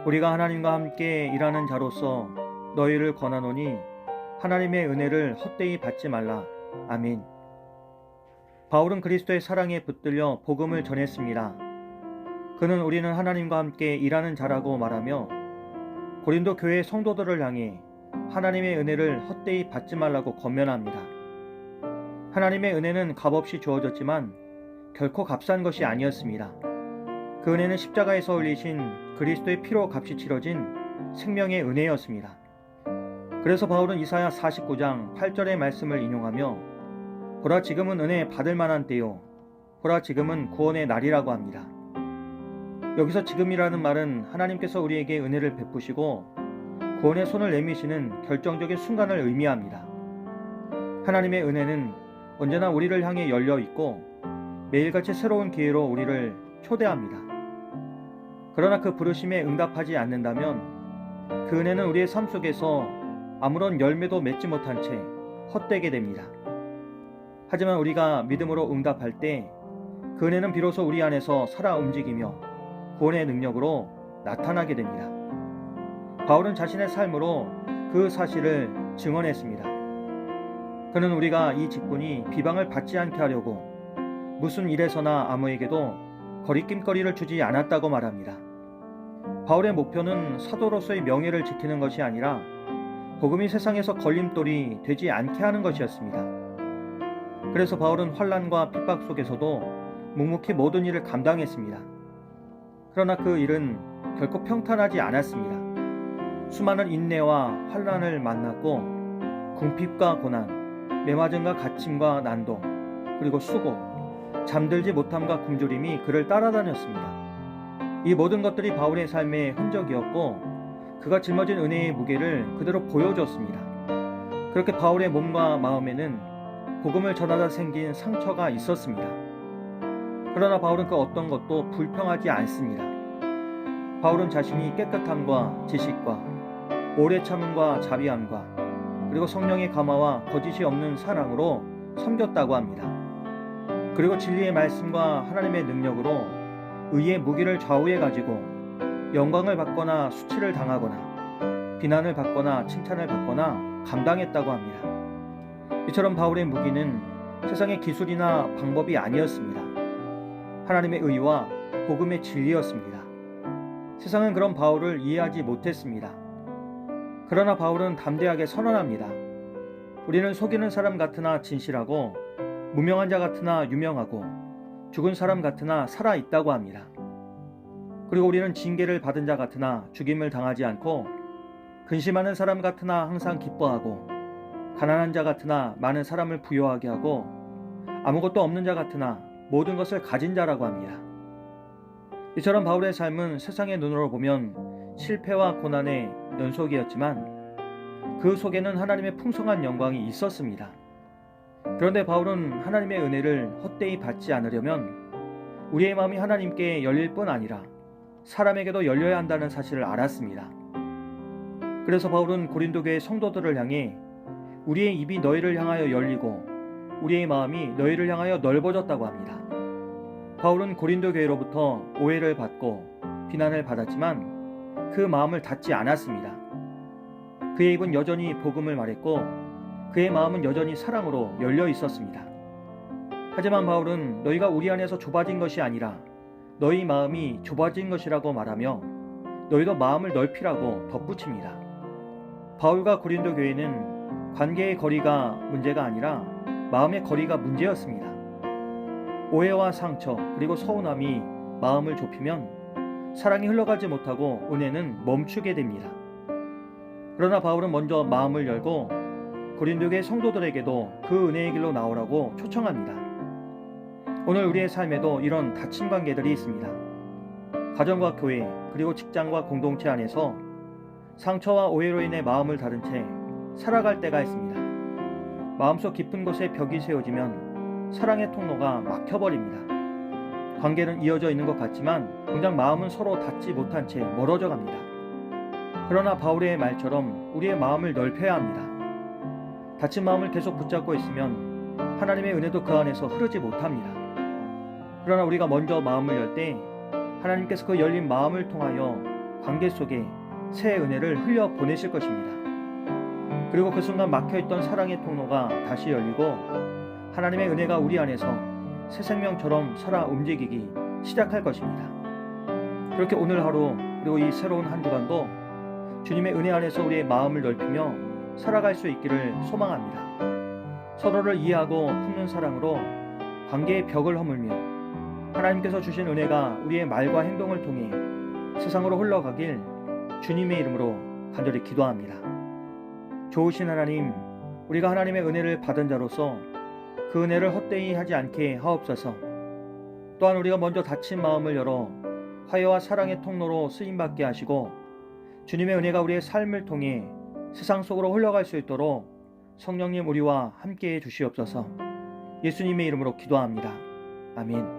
우리가 하나님과 함께 일하는 자로서 너희를 권하노니 하나님의 은혜를 헛되이 받지 말라. 아멘. 바울은 그리스도의 사랑에 붙들려 복음을 전했습니다. 그는 우리는 하나님과 함께 일하는 자라고 말하며 고린도 교회 성도들을 향해 하나님의 은혜를 헛되이 받지 말라고 권면합니다. 하나님의 은혜는 값없이 주어졌지만 결코 값싼 것이 아니었습니다. 그 은혜는 십자가에서 흘리신 그리스도의 피로 값이 치러진 생명의 은혜였습니다. 그래서 바울은 이사야 49장 8절의 말씀을 인용하며 보라 지금은 은혜 받을 만한 때요 보라 지금은 구원의 날이라고 합니다. 여기서 지금이라는 말은 하나님께서 우리에게 은혜를 베푸시고 구원의 손을 내미시는 결정적인 순간을 의미합니다. 하나님의 은혜는 언제나 우리를 향해 열려 있고 매일같이 새로운 기회로 우리를 초대합니다. 그러나 그 부르심에 응답하지 않는다면 그 은혜는 우리의 삶 속에서 아무런 열매도 맺지 못한 채 헛되게 됩니다. 하지만 우리가 믿음으로 응답할 때 그 은혜는 비로소 우리 안에서 살아 움직이며 구원의 능력으로 나타나게 됩니다. 바울은 자신의 삶으로 그 사실을 증언했습니다. 그는 우리가 이 직분이 비방을 받지 않게 하려고 무슨 일에서나 아무에게도 거리낌거리를 주지 않았다고 말합니다. 바울의 목표는 사도로서의 명예를 지키는 것이 아니라 복음이 세상에서 걸림돌이 되지 않게 하는 것이었습니다. 그래서 바울은 환난과 핍박 속에서도 묵묵히 모든 일을 감당했습니다. 그러나 그 일은 결코 평탄하지 않았습니다. 수많은 인내와 환난을 만났고 궁핍과 고난, 매맞음과 갇힘과 난동, 그리고 수고, 잠들지 못함과 굶주림이 그를 따라다녔습니다. 이 모든 것들이 바울의 삶의 흔적이었고 그가 짊어진 은혜의 무게를 그대로 보여줬습니다. 그렇게 바울의 몸과 마음에는 복음을 전하다 생긴 상처가 있었습니다. 그러나 바울은 그 어떤 것도 불평하지 않습니다. 바울은 자신이 깨끗함과 지식과 오래 참음과 자비함과 그리고 성령의 감화와 거짓이 없는 사랑으로 섬겼다고 합니다. 그리고 진리의 말씀과 하나님의 능력으로 의의 무기를 좌우해 가지고 영광을 받거나 수치를 당하거나 비난을 받거나 칭찬을 받거나 감당했다고 합니다. 이처럼 바울의 무기는 세상의 기술이나 방법이 아니었습니다. 하나님의 의와 복음의 진리였습니다. 세상은 그런 바울을 이해하지 못했습니다. 그러나 바울은 담대하게 선언합니다. 우리는 속이는 사람 같으나 진실하고 무명한 자 같으나 유명하고 죽은 사람 같으나 살아있다고 합니다. 그리고 우리는 징계를 받은 자 같으나 죽임을 당하지 않고 근심하는 사람 같으나 항상 기뻐하고 가난한 자 같으나 많은 사람을 부유하게 하고 아무것도 없는 자 같으나 모든 것을 가진 자라고 합니다. 이처럼 바울의 삶은 세상의 눈으로 보면 실패와 고난의 연속이었지만 그 속에는 하나님의 풍성한 영광이 있었습니다. 그런데 바울은 하나님의 은혜를 헛되이 받지 않으려면 우리의 마음이 하나님께 열릴 뿐 아니라 사람에게도 열려야 한다는 사실을 알았습니다. 그래서 바울은 고린도 교회 성도들을 향해 우리의 입이 너희를 향하여 열리고 우리의 마음이 너희를 향하여 넓어졌다고 합니다. 바울은 고린도 교회로부터 오해를 받고 비난을 받았지만 그 마음을 닫지 않았습니다. 그의 입은 여전히 복음을 말했고 그의 마음은 여전히 사랑으로 열려 있었습니다. 하지만 바울은 너희가 우리 안에서 좁아진 것이 아니라 너희 마음이 좁아진 것이라고 말하며 너희도 마음을 넓히라고 덧붙입니다. 바울과 고린도 교회는 관계의 거리가 문제가 아니라 마음의 거리가 문제였습니다. 오해와 상처 그리고 서운함이 마음을 좁히면 사랑이 흘러가지 못하고 은혜는 멈추게 됩니다. 그러나 바울은 먼저 마음을 열고 고린도 교회 성도들에게도 그 은혜의 길로 나오라고 초청합니다. 오늘 우리의 삶에도 이런 닫힌 관계들이 있습니다. 가정과 교회 그리고 직장과 공동체 안에서 상처와 오해로 인해 마음을 닫은 채 살아갈 때가 있습니다. 마음속 깊은 곳에 벽이 세워지면 사랑의 통로가 막혀버립니다. 관계는 이어져 있는 것 같지만 정작 마음은 서로 닿지 못한 채 멀어져 갑니다. 그러나 바울의 말처럼 우리의 마음을 넓혀야 합니다. 닫힌 마음을 계속 붙잡고 있으면 하나님의 은혜도 그 안에서 흐르지 못합니다. 그러나 우리가 먼저 마음을 열 때 하나님께서 그 열린 마음을 통하여 관계 속에 새 은혜를 흘려 보내실 것입니다. 그리고 그 순간 막혀있던 사랑의 통로가 다시 열리고 하나님의 은혜가 우리 안에서 새 생명처럼 살아 움직이기 시작할 것입니다. 그렇게 오늘 하루 그리고 이 새로운 한 주간도 주님의 은혜 안에서 우리의 마음을 넓히며 살아갈 수 있기를 소망합니다. 서로를 이해하고 품는 사랑으로 관계의 벽을 허물며 하나님께서 주신 은혜가 우리의 말과 행동을 통해 세상으로 흘러가길 주님의 이름으로 간절히 기도합니다. 좋으신 하나님, 우리가 하나님의 은혜를 받은 자로서 그 은혜를 헛되이 하지 않게 하옵소서. 또한 우리가 먼저 닫힌 마음을 열어 화해와 사랑의 통로로 쓰임받게 하시고 주님의 은혜가 우리의 삶을 통해 세상 속으로 흘러갈 수 있도록 성령님 우리와 함께해 주시옵소서. 예수님의 이름으로 기도합니다. 아멘.